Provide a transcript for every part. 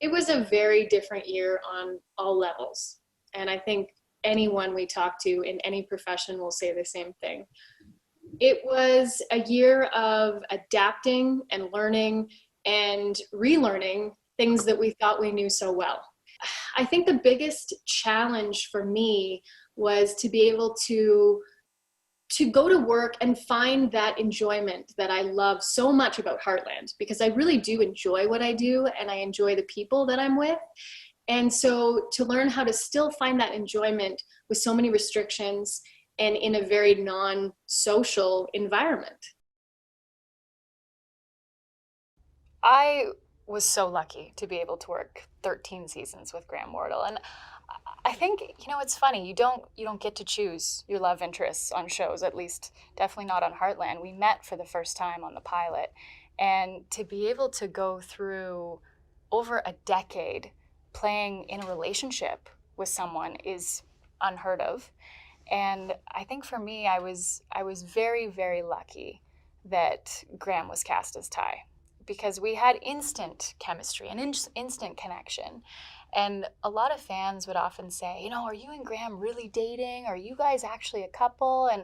It was a very different year on all levels. And I think anyone we talk to in any profession will say the same thing. It was a year of adapting and learning and relearning things that we thought we knew so well. I think the biggest challenge for me was to be able to go to work and find that enjoyment that I love so much about Heartland, because I really do enjoy what I do and I enjoy the people that I'm with. And so to learn how to still find that enjoyment with so many restrictions and in a very non-social environment. I was so lucky to be able to work 13 seasons with Graham Wardle, and I think it's funny. You don't get to choose your love interests on shows. At least, definitely not on Heartland. We met for the first time on the pilot, and to be able to go through over a decade playing in a relationship with someone is unheard of. And I think for me, I was very very lucky that Graham was cast as Ty, because we had instant chemistry and instant connection. And a lot of fans would often say, are you and Graham really dating? Are you guys actually a couple? And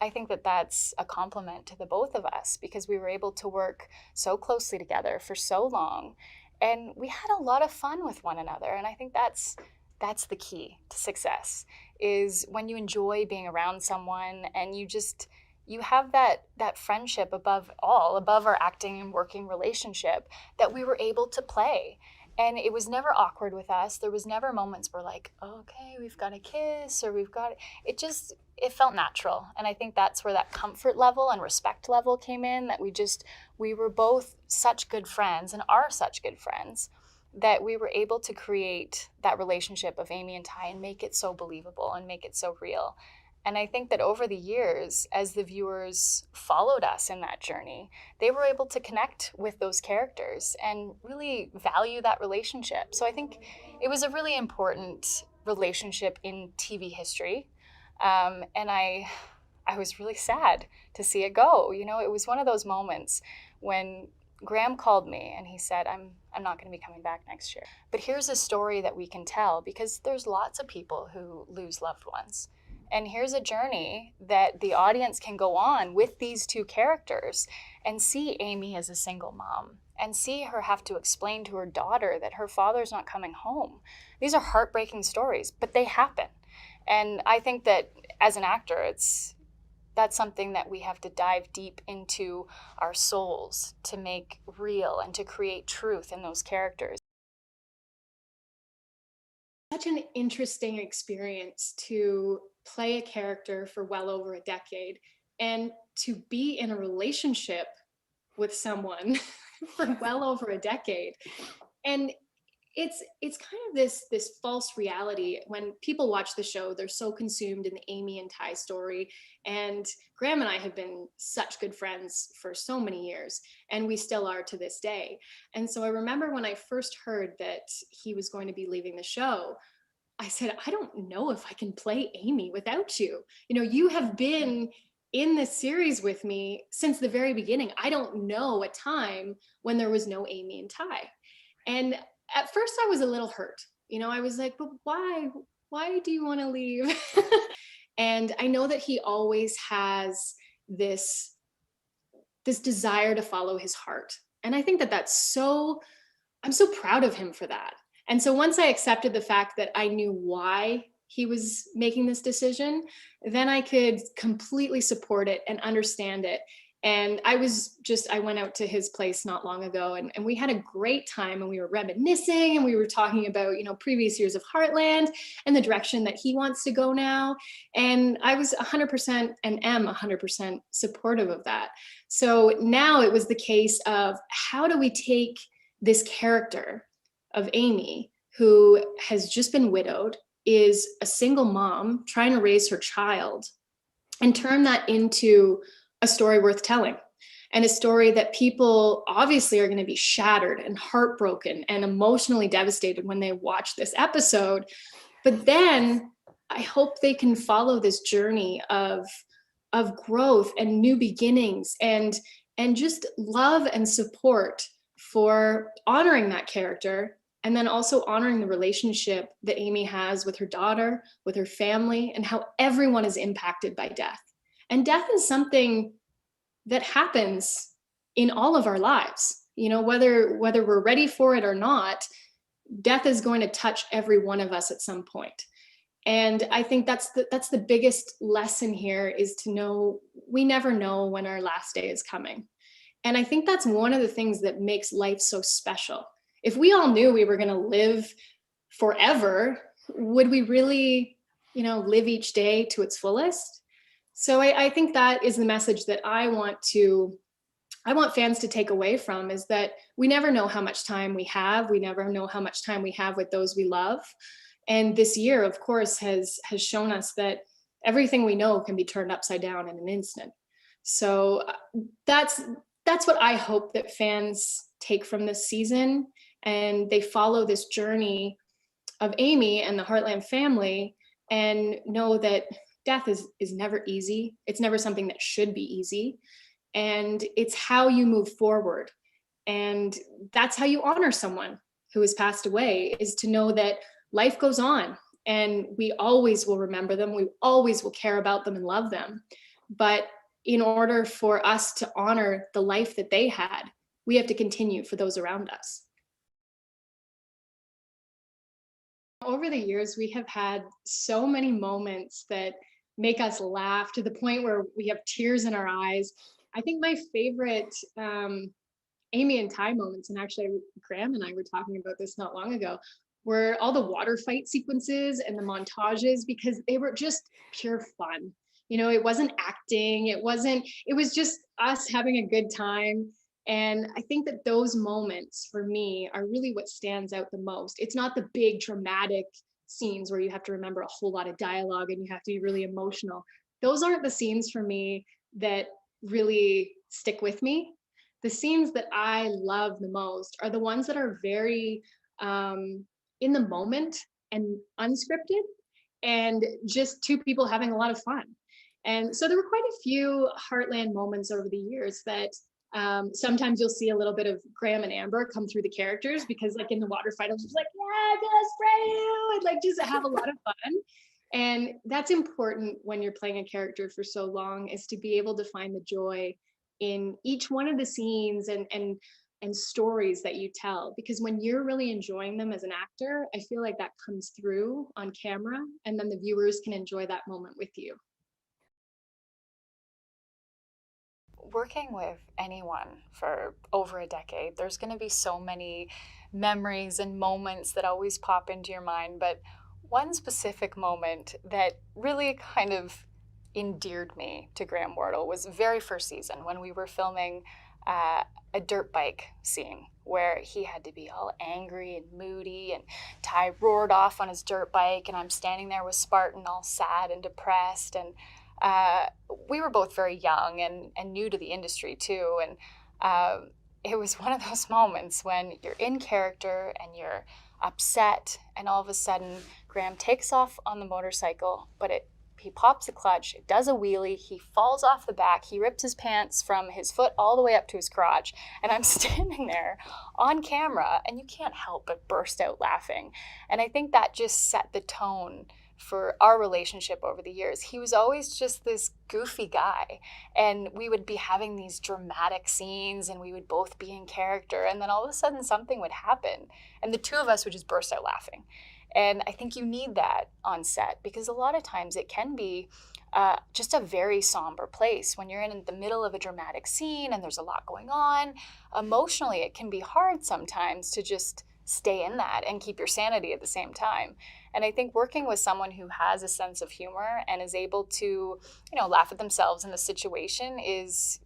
I think that that's a compliment to the both of us, because we were able to work so closely together for so long, and we had a lot of fun with one another. And I think that's the key to success, is when you enjoy being around someone and you have that friendship above all, above our acting and working relationship, that we were able to play. And it was never awkward with us. There was never moments where like, okay, we've got a kiss, or we've got it felt natural. And I think that's where that comfort level and respect level came in, that we were both such good friends and are such good friends, that we were able to create that relationship of Amy and Ty and make it so believable and make it so real. And I think that over the years, as the viewers followed us in that journey, they were able to connect with those characters and really value that relationship. So I think it was a really important relationship in TV history. And I was really sad to see it go. It was one of those moments when Graham called me and he said, I'm not going to be coming back next year. But here's a story that we can tell, because there's lots of people who lose loved ones. And here's a journey that the audience can go on with these two characters and see Amy as a single mom and see her have to explain to her daughter that her father's not coming home. These are heartbreaking stories, but they happen. And I think that as an actor, that's something that we have to dive deep into our souls to make real and to create truth in those characters. Such an interesting experience to play a character for well over a decade and to be in a relationship with someone for well over a decade. And it's kind of this false reality. When people watch the show, they're so consumed in the Amy and Ty story. And Graham and I have been such good friends for so many years, and we still are to this day. And so I remember when I first heard that he was going to be leaving the show, I said, I don't know if I can play Amy without you. You have been in this series with me since the very beginning. I don't know a time when there was no Amy and Ty. And at first I was a little hurt. I was like, but why? Why do you want to leave? And I know that he always has this desire to follow his heart. And I think that I'm so proud of him for that. And so once I accepted the fact that I knew why he was making this decision, then I could completely support it and understand it. And I went out to his place not long ago, and we had a great time, and we were reminiscing, and we were talking about, previous years of Heartland and the direction that he wants to go now. And I was 100% and am 100% supportive of that. So now it was the case of, how do we take this character of Amy, who has just been widowed, is a single mom trying to raise her child, and turn that into a story worth telling, and a story that people obviously are going to be shattered and heartbroken and emotionally devastated when they watch this episode. But then I hope they can follow this journey of growth and new beginnings, and just love and support for honoring that character And then also honoring the relationship that Amy has with her daughter, with her family, and how everyone is impacted by death. And death is something that happens in all of our lives. You know, whether we're ready for it or not, death is going to touch every one of us at some point. And I think that's the biggest lesson here, is to know we never know when our last day is coming. And I think that's one of the things that makes life so special. If we all knew we were going to live forever, would we really, live each day to its fullest? So I think that is the message that I want fans to take away from, is that we never know how much time we have. We never know how much time we have with those we love. And this year, of course, has shown us that everything we know can be turned upside down in an instant. So that's what I hope that fans take from this season, and they follow this journey of Amy and the Heartland family, and know that death is never easy. It's never something that should be easy. And it's how you move forward. And that's how you honor someone who has passed away, is to know that life goes on, and we always will remember them. We always will care about them and love them. But in order for us to honor the life that they had, we have to continue for those around us. Over the years, we have had so many moments that make us laugh to the point where we have tears in our eyes. I think my favorite Amy and Ty moments, and actually Graham and I were talking about this not long ago, were all the water fight sequences and the montages, because they were just pure fun. It wasn't acting. It was just us having a good time. And I think that those moments for me are really what stands out the most. It's not the big dramatic scenes where you have to remember a whole lot of dialogue and you have to be really emotional. Those aren't the scenes for me that really stick with me. The scenes that I love the most are the ones that are very in the moment and unscripted, and just two people having a lot of fun. And so there were quite a few Heartland moments over the years that sometimes you'll see a little bit of Graham and Amber come through the characters, because like in the water fight, I was just like, yeah, I'm gonna spray you, and like just have a lot of fun. And that's important when you're playing a character for so long, is to be able to find the joy in each one of the scenes and stories that you tell, because when you're really enjoying them as an actor, I feel like that comes through on camera, and then the viewers can enjoy that moment with you. Working with anyone for over a decade, there's going to be so many memories and moments that always pop into your mind. But one specific moment that really kind of endeared me to Graham Wardle was the very first season, when we were filming a dirt bike scene where he had to be all angry and moody, and Ty roared off on his dirt bike, and I'm standing there with Spartan all sad and depressed. And we were both very young and new to the industry too. And it was one of those moments when you're in character and you're upset, and all of a sudden Graham takes off on the motorcycle, but he pops the clutch, it does a wheelie, he falls off the back, he rips his pants from his foot all the way up to his crotch, and I'm standing there on camera, and you can't help but burst out laughing. And I think that just set the tone for our relationship over the years. He was always just this goofy guy, and we would be having these dramatic scenes, and we would both be in character, and then all of a sudden something would happen, and the two of us would just burst out laughing. And I think you need that on set, because a lot of times it can be just a very somber place when you're in the middle of a dramatic scene and there's a lot going on. Emotionally, it can be hard sometimes to just stay in that and keep your sanity at the same time. And I think working with someone who has a sense of humor and is able to, laugh at themselves in the situation it's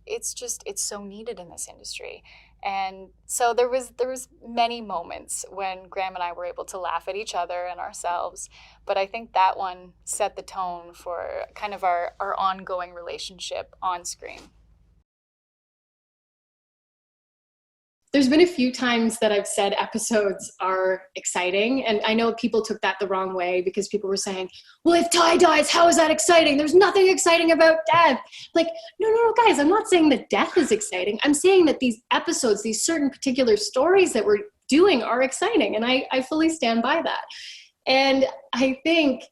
so needed in this industry. And so there was many moments when Graham and I were able to laugh at each other and ourselves. But I think that one set the tone for kind of our ongoing relationship on screen. There's been a few times that I've said episodes are exciting, and I know people took that the wrong way, because people were saying, well, if Ty dies, how is that exciting? There's nothing exciting about death. Like, no, guys, I'm not saying that death is exciting. I'm saying that these episodes, these certain particular stories that we're doing are exciting. And I fully stand by that. And I think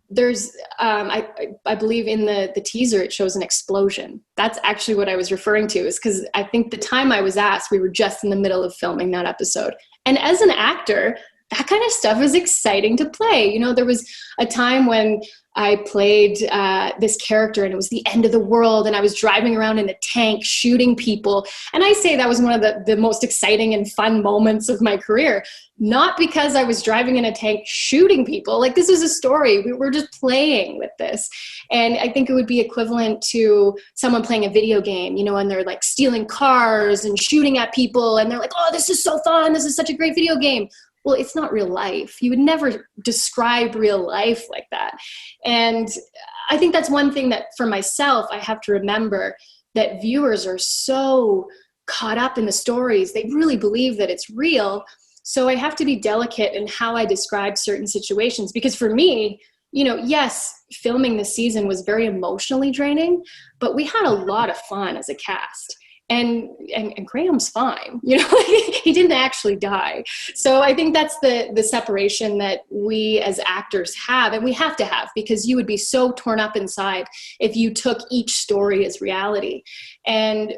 there's, I believe in the teaser, it shows an explosion. That's actually what I was referring to, is because I think the time I was asked, we were just in the middle of filming that episode. And as an actor, that kind of stuff is exciting to play. You know, there was a time when I played this character and it was the end of the world and I was driving around in a tank shooting people. And I say that was one of the most exciting and fun moments of my career. Not because I was driving in a tank shooting people. Like, this is a story. We were just playing with this. And I think it would be equivalent to someone playing a video game, you know, and they're like stealing cars and shooting at people. And they're like, oh, this is so fun. This is such a great video game. Well, it's not real life. You would never describe real life like that. And I think that's one thing that for myself, I have to remember, that viewers are so caught up in the stories. They really believe that it's real. So I have to be delicate in how I describe certain situations, because for me, you know, yes, filming this season was very emotionally draining, but we had a lot of fun as a cast. And Graham's fine, you know, he didn't actually die. So I think that's the separation that we as actors have, and we have to have, because you would be so torn up inside if you took each story as reality. And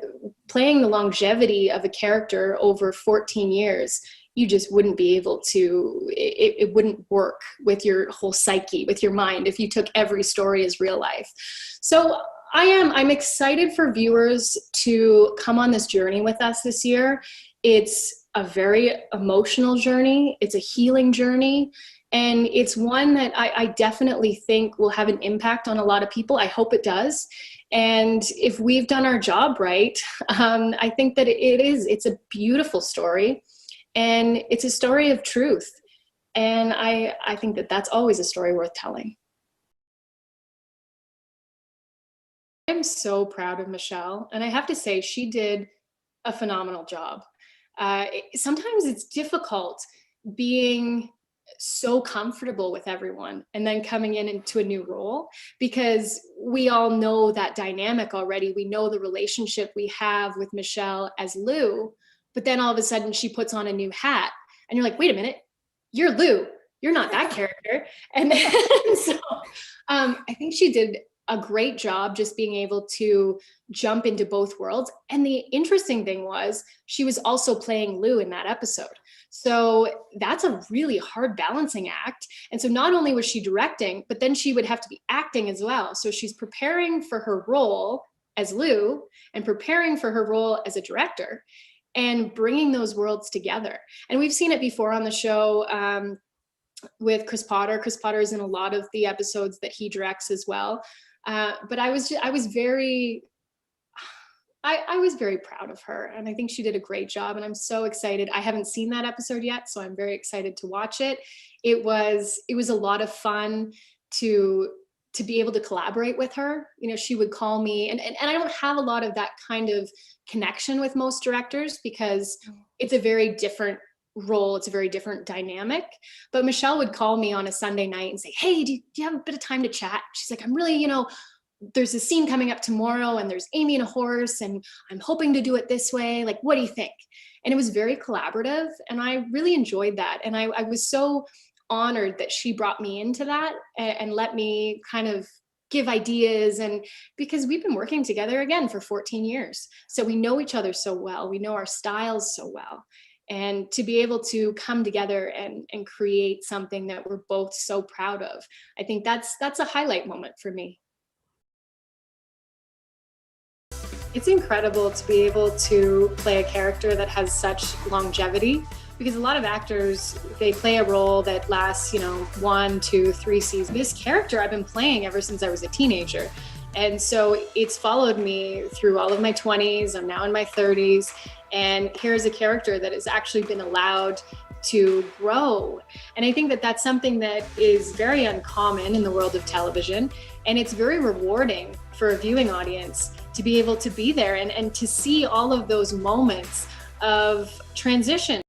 playing the longevity of a character over 14 years, you just wouldn't be able to, it wouldn't work with your whole psyche, with your mind, if you took every story as real life. So I'm excited for viewers to come on this journey with us this year. It's a very emotional journey. It's a healing journey. And it's one that I definitely think will have an impact on a lot of people. I hope it does. And if we've done our job right, I think that it's a beautiful story. And it's a story of truth. And I think that that's always a story worth telling. I'm so proud of Michelle. And I have to say, she did a phenomenal job. Sometimes it's difficult being so comfortable with everyone and then coming into a new role, because we all know that dynamic already. We know the relationship we have with Michelle as Lou, but then all of a sudden she puts on a new hat and you're like, wait a minute, you're Lou. You're not that character. And then, so I think she did a great job just being able to jump into both worlds. And the interesting thing was, she was also playing Lou in that episode. So that's a really hard balancing act. And so not only was she directing, but then she would have to be acting as well. So she's preparing for her role as Lou and preparing for her role as a director, and bringing those worlds together. And we've seen it before on the show with Chris Potter. Chris Potter is in a lot of the episodes that he directs as well. But I was very proud of her, and I think she did a great job, and I'm so excited. I haven't seen that episode yet, so I'm very excited to watch it. It was a lot of fun to be able to collaborate with her. You know, she would call me, and I don't have a lot of that kind of connection with most directors, because it's a very different role. It's a very different dynamic. But Michelle would call me on a Sunday night and say, hey, do you have a bit of time to chat? She's like, I'm really, you know, there's a scene coming up tomorrow and there's Amy and a horse and I'm hoping to do it this way. Like, what do you think? And it was very collaborative, and I really enjoyed that. And I was so honored that she brought me into that and let me kind of give ideas. And because we've been working together again for 14 years. So we know each other so well. We know our styles so well. And to be able to come together and create something that we're both so proud of, I think that's a highlight moment for me. It's incredible to be able to play a character that has such longevity, because a lot of actors, they play a role that lasts, you know, 1, 2, 3 seasons. This character I've been playing ever since I was a teenager. And so it's followed me through all of my 20s. I'm now in my 30s. And here's a character that has actually been allowed to grow. And I think that that's something that is very uncommon in the world of television. And it's very rewarding for a viewing audience to be able to be there and to see all of those moments of transition.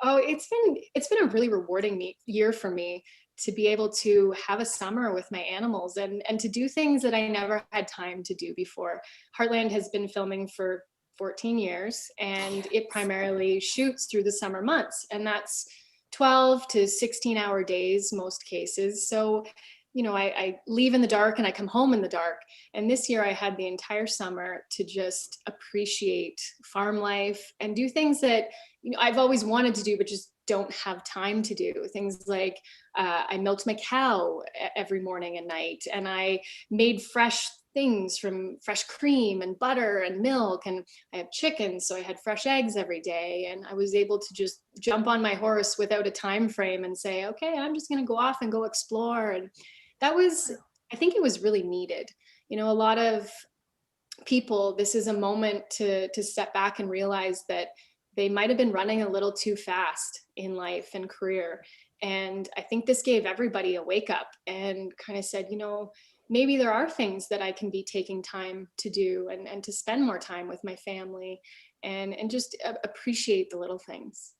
Oh, it's been a really rewarding year for me to be able to have a summer with my animals and to do things that I never had time to do before. Heartland has been filming for 14 years, and it primarily shoots through the summer months. And that's 12 to 16-hour days, most cases. So, I leave in the dark and I come home in the dark. And this year I had the entire summer to just appreciate farm life and do things that, I've always wanted to do, but just don't have time to do. Things like I milked my cow every morning and night, and I made fresh things from fresh cream and butter and milk. And I have chickens, so I had fresh eggs every day. And I was able to just jump on my horse without a time frame and say, okay, I'm just going to go off and go explore. And that was, I think it was really needed. A lot of people, this is a moment to step back and realize that they might have been running a little too fast in life and career. And I think this gave everybody a wake up and kind of said, maybe there are things that I can be taking time to do, and to spend more time with my family, and just appreciate the little things.